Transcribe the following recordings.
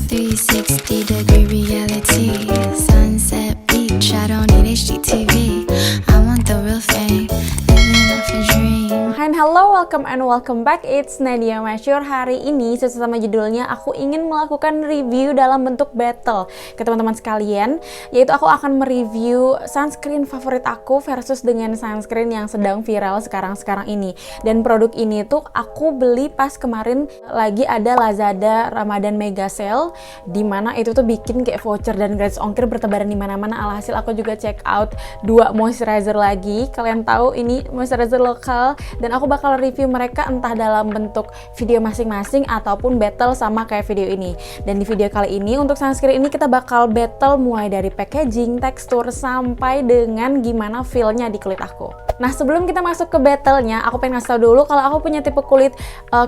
360-degree reality. Sunset beach, I don't need HGTV. I want the real thing, living off a dream. Hai, hello, welcome back. It's Nadia Masyur. Hari ini sesuai sama judulnya, aku ingin melakukan review dalam bentuk battle ke teman-teman sekalian, yaitu aku akan mereview sunscreen favorit aku versus dengan sunscreen yang sedang viral sekarang ini. Dan produk ini tuh aku beli pas kemarin lagi ada Lazada Ramadan Mega Sale, dimana itu tuh bikin kayak voucher dan gratis ongkir bertebaran di mana-mana. Alhasil aku juga check out 2 moisturizer lagi. Kalian tahu ini moisturizer lokal, dan aku bakal review mereka entah dalam bentuk video masing-masing ataupun battle sama kayak video ini. Dan di video kali ini untuk sunscreen ini kita bakal battle mulai dari packaging, tekstur, sampai dengan gimana feel-nya di kulit aku. Nah, sebelum kita masuk ke battle-nya, aku pengen ngasih tau dulu kalau aku punya tipe kulit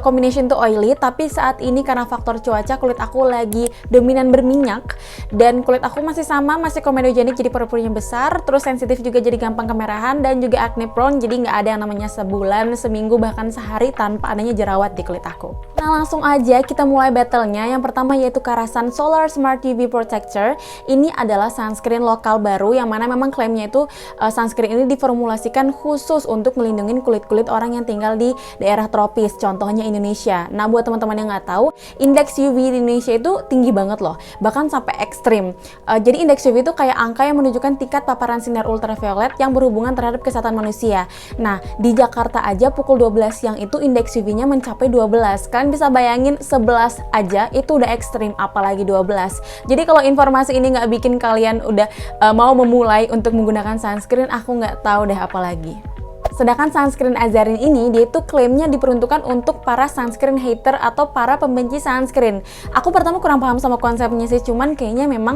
combination to oily, tapi saat ini karena faktor cuaca kulit aku lagi dominan berminyak, dan kulit aku masih komedogenik, jadi pori-porinya besar, terus sensitif juga jadi gampang kemerahan, dan juga acne prone, jadi nggak ada yang namanya sebulan, seminggu, bahkan sehari tanpa adanya jerawat di kulit aku. Nah, langsung aja kita mulai battle-nya. Yang pertama yaitu Karasan Solar Smart UV Protector. Ini adalah sunscreen lokal baru yang mana memang klaimnya itu sunscreen ini diformulasikan khusus untuk melindungi kulit-kulit orang yang tinggal di daerah tropis, contohnya Indonesia. Nah, buat teman-teman yang nggak tahu, indeks UV di Indonesia itu tinggi banget loh, bahkan sampai ekstrim. Jadi indeks UV itu kayak angka yang menunjukkan tingkat paparan sinar ultraviolet yang berhubungan terhadap kesehatan manusia. Nah, di Jakarta aja pukul 12 siang itu indeks UV-nya mencapai 12. Kalian bisa bayangin 11 aja itu udah ekstrim, apalagi 12. Jadi kalau informasi ini nggak bikin kalian udah mau memulai untuk menggunakan sunscreen, aku nggak tahu deh apa lagi. Sedangkan sunscreen Azarin ini, dia itu klaimnya diperuntukkan untuk para sunscreen hater atau para pembenci sunscreen. Aku pertama kurang paham sama konsepnya sih, cuman kayaknya memang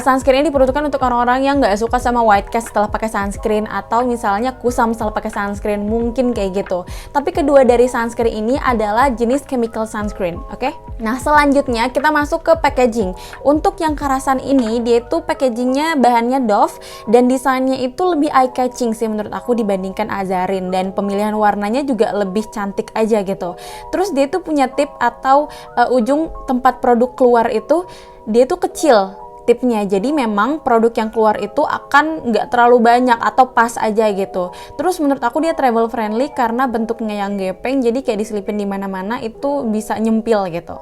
sunscreen ini diperuntukkan untuk orang-orang yang nggak suka sama white cast setelah pakai sunscreen, atau misalnya kusam setelah pakai sunscreen, mungkin kayak gitu. Tapi kedua dari sunscreen ini adalah jenis chemical sunscreen, oke? Nah, selanjutnya kita masuk ke packaging. Untuk yang Karasan ini, dia itu packagingnya bahannya doff, dan desainnya itu lebih eye-catching sih menurut aku dibandingkan Azarin, dan pemilihan warnanya juga lebih cantik aja gitu. Terus dia tuh punya tip atau ujung tempat produk keluar itu, dia tuh kecil tipnya, jadi memang produk yang keluar itu akan nggak terlalu banyak atau pas aja gitu. Terus menurut aku dia travel friendly karena bentuknya yang gepeng, jadi kayak diselipin di mana-mana itu bisa nyempil gitu.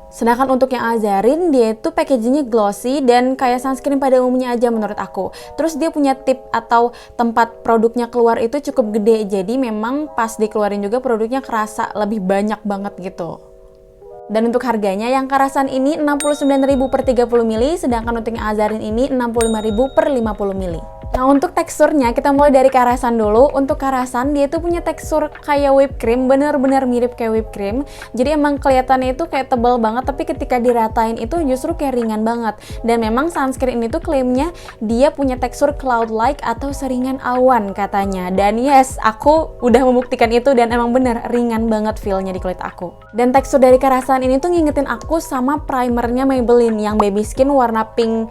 Sedangkan untuk yang Azarin, dia itu packagingnya glossy dan kayak sunscreen pada umumnya aja menurut aku. Terus dia punya tip atau tempat produknya keluar itu cukup gede, jadi memang pas dikeluarin juga produknya kerasa lebih banyak banget gitu. Dan untuk harganya, yang Karasan ini 69.000 per 30 ml, sedangkan untuk yang Azarin ini 65.000 per 50 ml. Nah, untuk teksturnya kita mulai dari Karasan dulu. Untuk Karasan dia tuh punya tekstur kayak whipped cream, bener-bener mirip kayak whipped cream. Jadi emang kelihatannya itu kayak tebal banget, tapi ketika diratain itu justru kayak ringan banget. Dan memang sunscreen ini tuh klaimnya dia punya tekstur cloud-like atau seringan awan katanya. Dan yes, aku udah membuktikan itu dan emang bener ringan banget feel-nya di kulit aku. Dan tekstur dari Karasan ini tuh ngingetin aku sama primernya Maybelline yang baby skin warna pink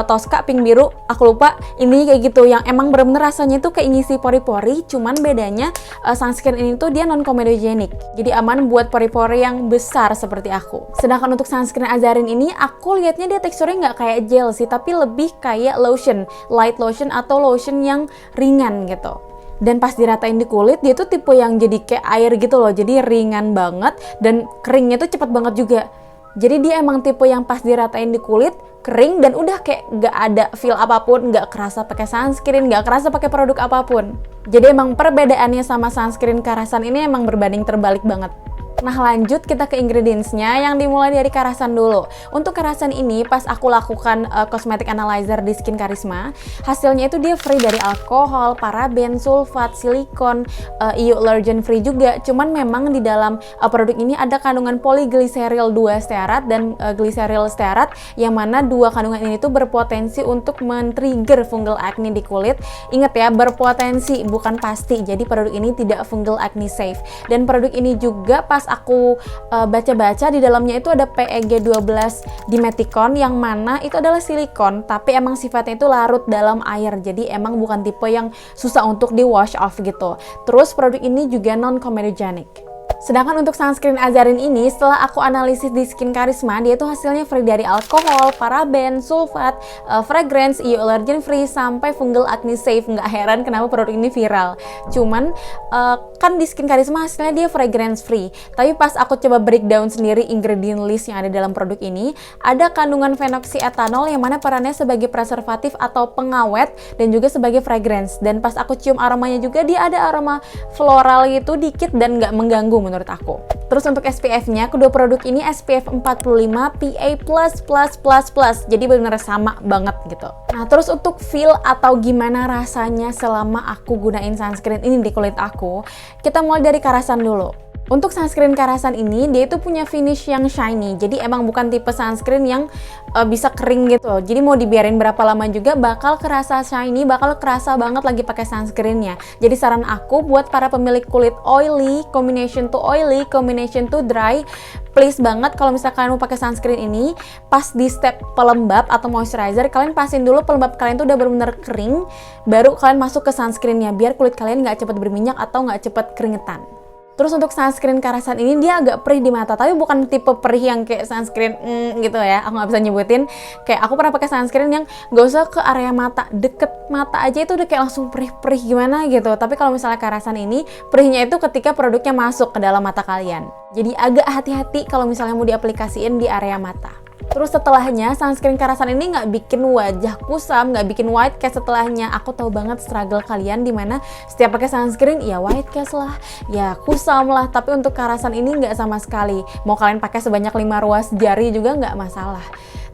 Tosca, pink biru, aku lupa, ini kayak gitu, yang emang bener-bener rasanya tuh kayak ngisi pori-pori, cuman bedanya sunscreen ini tuh dia non-comedogenik, jadi aman buat pori-pori yang besar seperti aku. Sedangkan untuk sunscreen Azarin ini, aku lihatnya dia teksturnya nggak kayak gel sih, tapi lebih kayak lotion, light lotion atau lotion yang ringan gitu. Dan pas diratain di kulit, dia tuh tipe yang jadi kayak air gitu loh, jadi ringan banget, dan keringnya tuh cepet banget juga. Jadi dia emang tipe yang pas diratain di kulit, kering, dan udah kayak gak ada feel apapun, gak kerasa pakai sunscreen, gak kerasa pakai produk apapun. Jadi emang perbedaannya sama sunscreen Karasan ini emang berbanding terbalik banget. Nah, lanjut kita ke ingredients-nya, yang dimulai dari Karasan dulu. Untuk Karasan ini pas aku lakukan cosmetic analyzer di Skin Karisma, hasilnya itu dia free dari alkohol, paraben, sulfat, silikon, EU allergen free juga. Cuman memang di dalam produk ini ada kandungan polyglycerol 2 stearat dan glycerol stearat, yang mana dua kandungan ini tuh berpotensi untuk men-trigger fungal acne di kulit. Ingat ya, berpotensi bukan pasti. Jadi produk ini tidak fungal acne safe. Dan produk ini juga pas aku baca-baca di dalamnya itu ada PEG12 dimeticon, yang mana itu adalah silikon tapi emang sifatnya itu larut dalam air, jadi emang bukan tipe yang susah untuk di wash off gitu. Terus produk ini juga non comedogenic. Sedangkan untuk sunscreen Azarin ini, setelah aku analisis di Skin Karisma, dia tuh hasilnya free dari alkohol, paraben, sulfat, fragrance, EU allergen free, sampai fungal acne safe. Nggak heran kenapa produk ini viral. Cuman, kan di Skin Karisma hasilnya dia fragrance free. Tapi pas aku coba breakdown sendiri ingredient list yang ada dalam produk ini, ada kandungan phenoxyetanol yang mana perannya sebagai preservatif atau pengawet dan juga sebagai fragrance. Dan pas aku cium aromanya juga, dia ada aroma floral gitu dikit dan nggak mengganggu menurut aku. Terus untuk SPF-nya, kedua produk ini SPF 45 PA++++, jadi benar-benar sama banget gitu. Nah, terus untuk feel atau gimana rasanya selama aku gunain sunscreen ini di kulit aku, kita mulai dari karasan dulu. Untuk sunscreen karasan ini, dia itu punya finish yang shiny. Jadi emang bukan tipe sunscreen yang bisa kering gitu. Jadi mau dibiarin berapa lama juga bakal kerasa shiny, bakal kerasa banget lagi pakai sunscreennya. Jadi saran aku buat para pemilik kulit oily, combination to oily, combination to dry, please banget kalau misalkan kalian mau pakai sunscreen ini, pas di step pelembab atau moisturizer, kalian pastiin dulu pelembab kalian tuh udah benar-benar kering, baru kalian masuk ke sunscreennya, biar kulit kalian nggak cepet berminyak atau nggak cepet keringetan. Terus untuk sunscreen karasan ini dia agak perih di mata, tapi bukan tipe perih yang kayak sunscreen gitu ya, aku nggak bisa nyebutin. Kayak aku pernah pakai sunscreen yang nggak usah ke area mata, deket mata aja itu udah kayak langsung perih-perih gimana gitu. Tapi kalau misalnya karasan ini, perihnya itu ketika produknya masuk ke dalam mata kalian. Jadi agak hati-hati kalau misalnya mau diaplikasiin di area mata. Terus setelahnya, sunscreen karasan ini nggak bikin wajah kusam, nggak bikin white cast setelahnya. Aku tahu banget struggle kalian dimana setiap pakai sunscreen, ya white cast lah, ya kusam lah. Tapi untuk karasan ini nggak sama sekali. Mau kalian pakai sebanyak 5 ruas jari juga nggak masalah.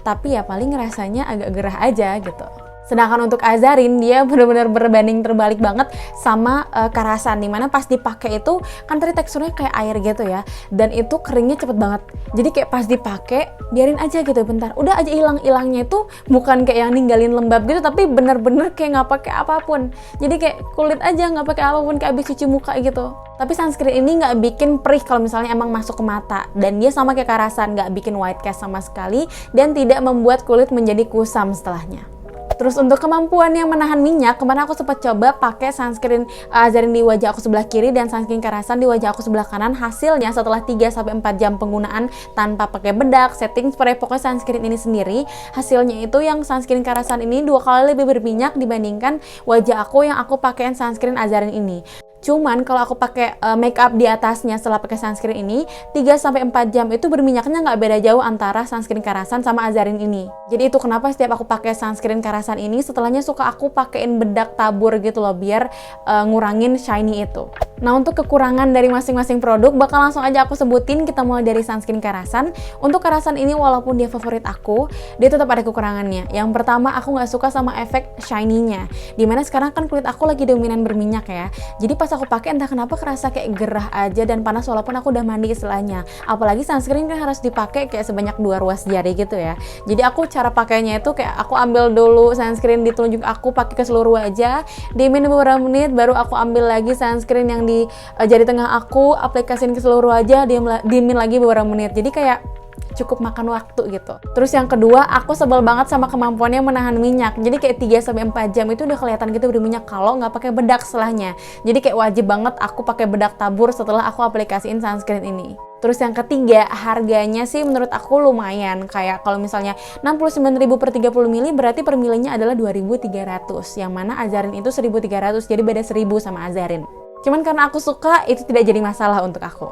Tapi ya paling rasanya agak gerah aja gitu. Sedangkan untuk Azarin, dia benar-benar berbanding terbalik banget sama karasan, dimana pas dipakai itu kan tadi teksturnya kayak air gitu ya, dan itu keringnya cepet banget. Jadi kayak pas dipakai biarin aja gitu bentar, udah aja hilang-hilangnya itu bukan kayak yang ninggalin lembab gitu, tapi bener-bener kayak nggak pakai apapun. Jadi kayak kulit aja nggak pakai apapun, kayak abis cuci muka gitu. Tapi sunscreen ini nggak bikin perih kalau misalnya emang masuk ke mata, dan dia sama kayak karasan, nggak bikin white cast sama sekali, dan tidak membuat kulit menjadi kusam setelahnya. Terus untuk kemampuan yang menahan minyak, kemarin aku sempat coba pakai sunscreen Azarin di wajah aku sebelah kiri dan sunscreen karasan di wajah aku sebelah kanan. Hasilnya setelah 3-4 jam penggunaan tanpa pakai bedak, setting spray, pokoknya sunscreen ini sendiri, hasilnya itu yang sunscreen karasan ini 2 kali lebih berminyak dibandingkan wajah aku yang aku pakein sunscreen Azarin ini. Cuman kalau aku pakai makeup di atasnya setelah pakai sunscreen ini 3-4 jam itu berminyaknya nggak beda jauh antara sunscreen karasan sama Azarin ini. Jadi itu kenapa setiap aku pakai sunscreen karasan ini setelahnya suka aku pakein bedak tabur gitu loh, biar ngurangin shiny itu. Nah, untuk kekurangan dari masing-masing produk bakal langsung aja aku sebutin. Kita mulai dari sunscreen karasan. Untuk karasan ini walaupun dia favorit aku, dia tetap ada kekurangannya. Yang pertama, aku nggak suka sama efek shiny-nya, dimana sekarang kan kulit aku lagi dominan berminyak ya. Jadi pas aku pakai entah kenapa kerasa kayak gerah aja dan panas walaupun aku udah mandi istilahnya. Apalagi sunscreen kan harus dipakai kayak sebanyak 2 ruas jari gitu ya. Jadi aku cara pakainya itu kayak aku ambil dulu sunscreen di telunjuk aku, pakai ke seluruh wajah, diemin beberapa menit, baru aku ambil lagi sunscreen yang di jari tengah aku, aplikasiin ke seluruh wajah, diemin lagi beberapa menit. Jadi kayak cukup makan waktu gitu. Terus yang kedua, aku sebel banget sama kemampuannya menahan minyak. Jadi kayak 3-4 jam itu udah kelihatan gitu berminyak kalau nggak pakai bedak setelahnya. Jadi kayak wajib banget aku pakai bedak tabur setelah aku aplikasiin sunscreen ini. Terus yang ketiga, harganya sih menurut aku lumayan. Kayak kalau misalnya 69.000 per 30 mili, berarti per milinya adalah 2.300. Yang mana Azarin itu 1.300, jadi beda 1.000 sama Azarin. Cuman karena aku suka, itu tidak jadi masalah untuk aku.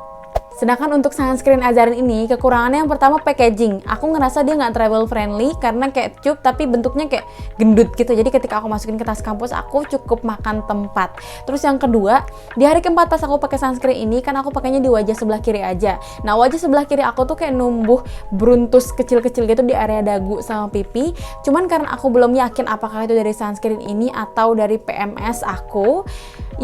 Sedangkan untuk sunscreen Azarin ini, kekurangannya yang pertama packaging. Aku ngerasa dia nggak travel friendly karena kayak tube tapi bentuknya kayak gendut gitu. Jadi ketika aku masukin ke tas kampus, aku cukup makan tempat. Terus yang kedua, di hari keempat pas aku pakai sunscreen ini, kan aku pakainya di wajah sebelah kiri aja. Nah, wajah sebelah kiri aku tuh kayak numbuh bruntus kecil-kecil gitu di area dagu sama pipi. Cuman karena aku belum yakin apakah itu dari sunscreen ini atau dari PMS aku,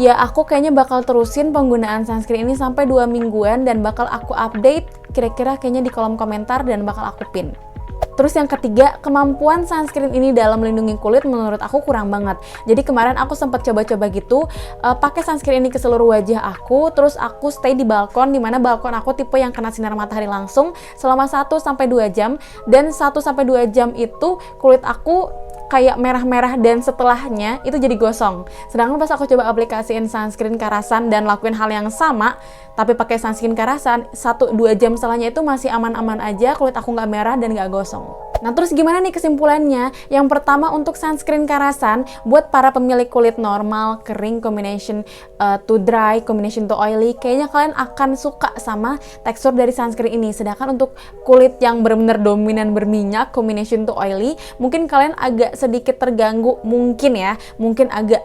ya aku kayaknya bakal terusin penggunaan sunscreen ini sampai 2 mingguan dan bakal aku update kira-kira kayaknya di kolom komentar dan bakal aku pin. Terus yang ketiga, kemampuan sunscreen ini dalam melindungi kulit menurut aku kurang banget. Jadi kemarin aku sempat coba-coba gitu, pakai sunscreen ini ke seluruh wajah aku, terus aku stay di balkon, dimana balkon aku tipe yang kena sinar matahari langsung selama 1-2 jam, dan 1-2 jam itu kulit aku kayak merah-merah dan setelahnya itu jadi gosong. Sedangkan pas aku coba aplikasiin sunscreen karasan dan lakuin hal yang sama, tapi pakai sunscreen karasan, 1-2 jam setelahnya itu masih aman-aman aja, kulit aku nggak merah dan nggak gosong. Nah terus gimana nih kesimpulannya? Yang pertama untuk sunscreen karasan, buat para pemilik kulit normal, kering, combination to dry, combination to oily, kayaknya kalian akan suka sama tekstur dari sunscreen ini. Sedangkan untuk kulit yang benar-benar dominan berminyak, combination to oily, mungkin kalian agak sedikit terganggu, mungkin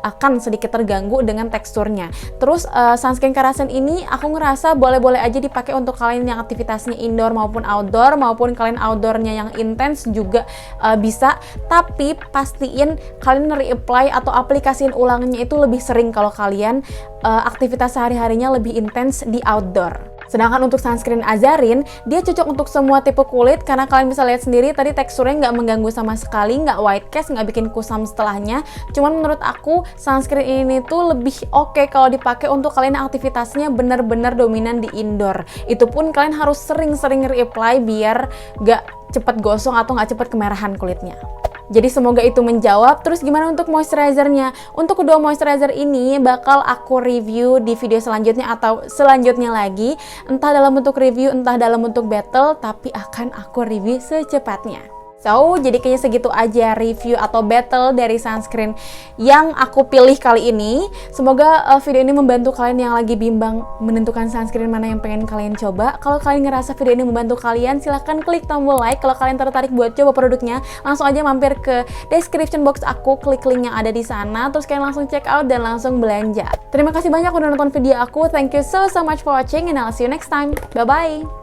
akan sedikit terganggu dengan teksturnya. Terus sunscreen karasan ini aku ngerasa boleh-boleh aja dipakai untuk kalian yang aktivitasnya indoor maupun outdoor, maupun kalian outdoornya yang intens juga bisa, tapi pastiin kalian reapply atau aplikasiin ulangnya itu lebih sering kalau kalian aktivitas sehari-harinya lebih intens di outdoor. Sedangkan untuk sunscreen Azarin, dia cocok untuk semua tipe kulit karena kalian bisa lihat sendiri tadi teksturnya nggak mengganggu sama sekali, nggak white cast, nggak bikin kusam setelahnya. Cuman menurut aku sunscreen ini tuh lebih oke kalau dipakai untuk kalian yang aktivitasnya benar-benar dominan di indoor. Itu pun kalian harus sering-sering reapply biar nggak cepat gosong atau nggak cepat kemerahan kulitnya. Jadi semoga itu menjawab. Terus gimana untuk moisturizernya? Untuk kedua moisturizer ini bakal aku review di video selanjutnya atau selanjutnya lagi. Entah dalam bentuk review, entah dalam bentuk battle, tapi akan aku review secepatnya. So, jadi kayaknya segitu aja review atau battle dari sunscreen yang aku pilih kali ini. Semoga video ini membantu kalian yang lagi bimbang menentukan sunscreen mana yang pengen kalian coba. Kalau kalian ngerasa video ini membantu kalian, silahkan klik tombol like. Kalau kalian tertarik buat coba produknya, langsung aja mampir ke description box aku, klik link yang ada di sana, terus kalian langsung check out dan langsung belanja. Terima kasih banyak udah nonton video aku. Thank you so much for watching and I'll see you next time. Bye-bye!